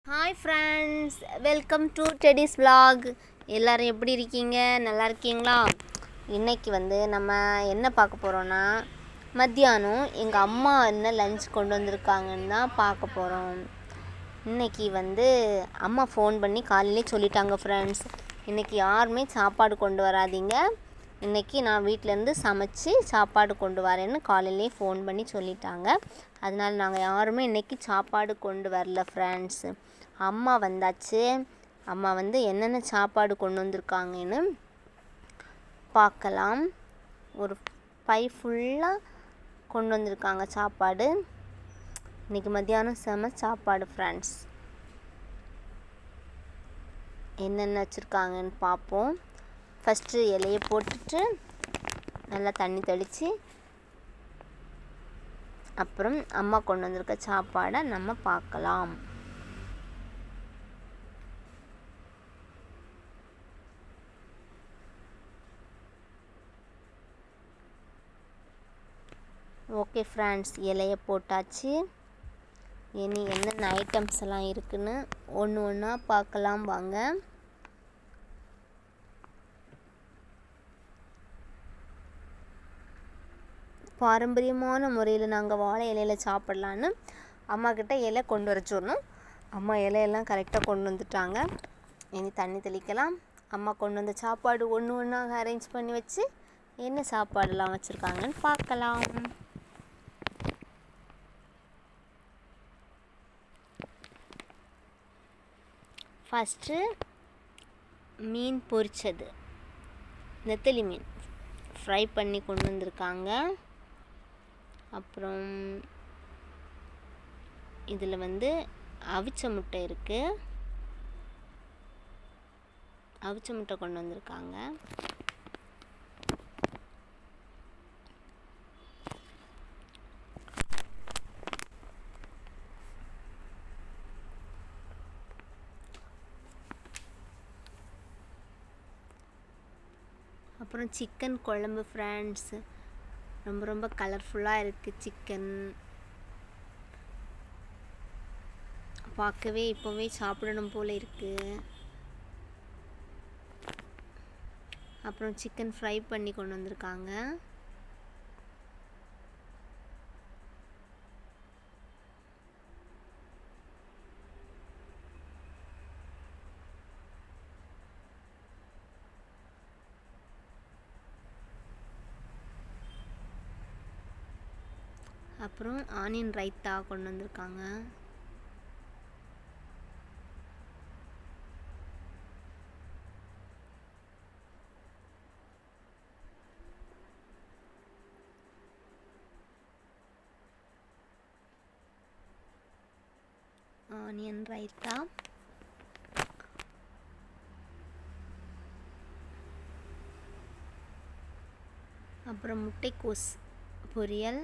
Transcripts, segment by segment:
Hi friends, welcome to Teddy's vlog. எல்லோரும் எப்படி இருக்கீங்க? நல்லா இருக்கீங்களா? இன்றைக்கி நம்ம என்ன பார்க்க போகிறோன்னா, மத்தியானம் எங்கள் அம்மா என்ன லஞ்ச் கொண்டு வந்திருக்காங்கன்னு தான் பார்க்க போகிறோம். இன்றைக்கி அம்மா ஃபோன் பண்ணி காலையிலே சொல்லிட்டாங்க ஃப்ரெண்ட்ஸ், இன்றைக்கி யாருமே சாப்பாடு கொண்டு வராதீங்க, இன்றைக்கி நான் வீட்டிலேருந்து சமைச்சி சாப்பாடு கொண்டு வரேன்னு காலையிலே ஃபோன் பண்ணி சொல்லிட்டாங்க. அதனால் நாங்கள் யாருமே இன்றைக்கி சாப்பாடு கொண்டு வரல ஃப்ரெண்ட்ஸ். அம்மா வந்தாச்சு. அம்மா என்னென்ன சாப்பாடு கொண்டு வந்திருக்காங்கன்னு பார்க்கலாம். ஒரு பை ஃபுல்லாக கொண்டு வந்திருக்காங்க சாப்பாடு. இன்றைக்கி மத்தியானம் செம சாப்பாடு ஃப்ரெண்ட்ஸ். என்னென்ன வச்சுருக்காங்கன்னு பார்ப்போம். ஃபஸ்ட்டு இலையை போட்டுட்டு நல்லா தண்ணி தெளித்து அப்புறம் அம்மா கொண்டு வந்திருக்க சாப்பாடை நம்ம பார்க்கலாம். ஓகே ஃப்ரெண்ட்ஸ், இலையை போட்டாச்சு. இனி என்னென்ன ஐட்டம்ஸ் எல்லாம் இருக்குன்னு ஒன்று ஒன்றா பார்க்கலாம் வாங்க. பாரம்பரியமான முறையில் நாங்கள் வாழை இலையில் சாப்பிட்லான்னு அம்மாக்கிட்ட இலை கொண்டு வர சொன்னோம். அம்மா இலையெல்லாம் கரெக்டாக கொண்டு வந்துட்டாங்க. இனி தண்ணி தெளிக்கலாம். அம்மா கொண்டு வந்த சாப்பாடு ஒன்று ஒன்றாக அரேஞ்ச் பண்ணி வச்சு என்ன சாப்பாடெல்லாம் வச்சுருக்காங்கன்னு பார்க்கலாம். ஃபஸ்ட்டு மீன் பொரிச்சது, நெத்தலி மீன் ஃப்ரை பண்ணி கொண்டு வந்திருக்காங்க. அப்புறம் இதில் அவிச்ச முட்டை இருக்குது, அவிச்ச முட்டை கொண்டு வந்திருக்காங்க. அப்புறம் சிக்கன் குழம்பு ஃப்ரெண்ட்ஸ், ரொம்ப ரொம்ப கலர்ஃபுல்லாக இருக்குது. சிக்கன் பார்க்கவே இப்போவே சாப்பிடணும் போல் இருக்குது. அப்புறம் சிக்கன் ஃப்ரை பண்ணி கொண்டு வந்திருக்காங்க. அப்புறம் ஆனியன் ரைத்தா கொண்டு வந்திருக்காங்க. ஆனியன் ரைத்தா, அப்புறம் முட்டைக்கோஸ் பொரியல்,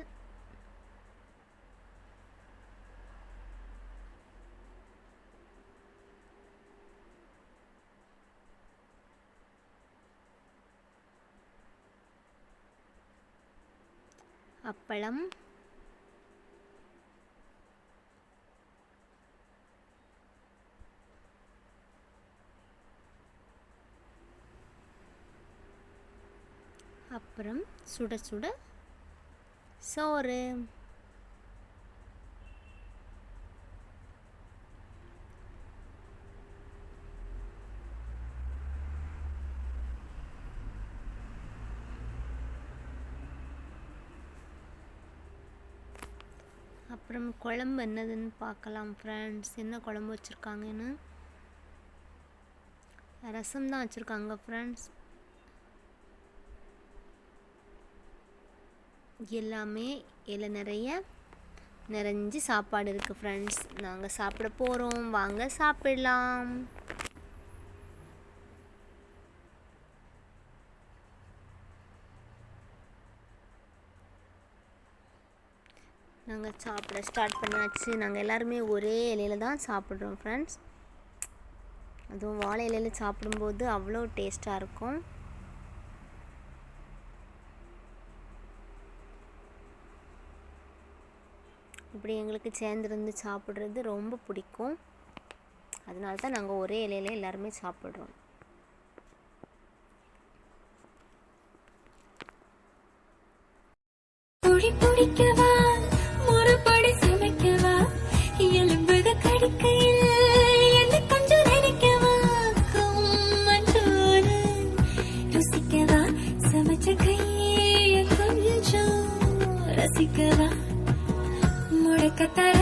அப்பளம், அப்புறம் சுட சுட சோறு. அப்புறம் குழம்பு என்னதுன்னு பார்க்கலாம் ஃப்ரெண்ட்ஸ். என்ன குழம்பு வச்சுருக்காங்கன்னு, ரசம் தான் வச்சுருக்காங்க ஃப்ரெண்ட்ஸ். எல்லாமே இலை நிறைஞ்சு சாப்பாடு இருக்குது ஃப்ரெண்ட்ஸ். நாங்கள் சாப்பிட போகிறோம், வாங்க சாப்பிடலாம். நாங்கள் சாப்பிட ஸ்டார்ட் பண்ணியாச்சு. நாங்கள் எல்லாருமே ஒரே இலையில் தான் சாப்பிட்றோம் ஃப்ரெண்ட்ஸ். அதுவும் வாழை இலையில் சாப்பிடும்போது அவ்வளோ டேஸ்ட்டாக இருக்கும். இப்படி எங்களுக்கு சேர்ந்துருந்து சாப்பிட்றது ரொம்ப பிடிக்கும். அதனால தான் நாங்கள் ஒரே இலையில எல்லாருமே சாப்பிட்றோம். பொடி பொடிக்கவா முறைப்படி சமைக்கவா எலும்புக கடிக்கையில் என்ன கொஞ்சம் நினைக்கவா மஞ்சோடு ருசிக்கவா சமைச்ச கையை கொஞ்சம் ரசிக்கவா முடக்கத்தர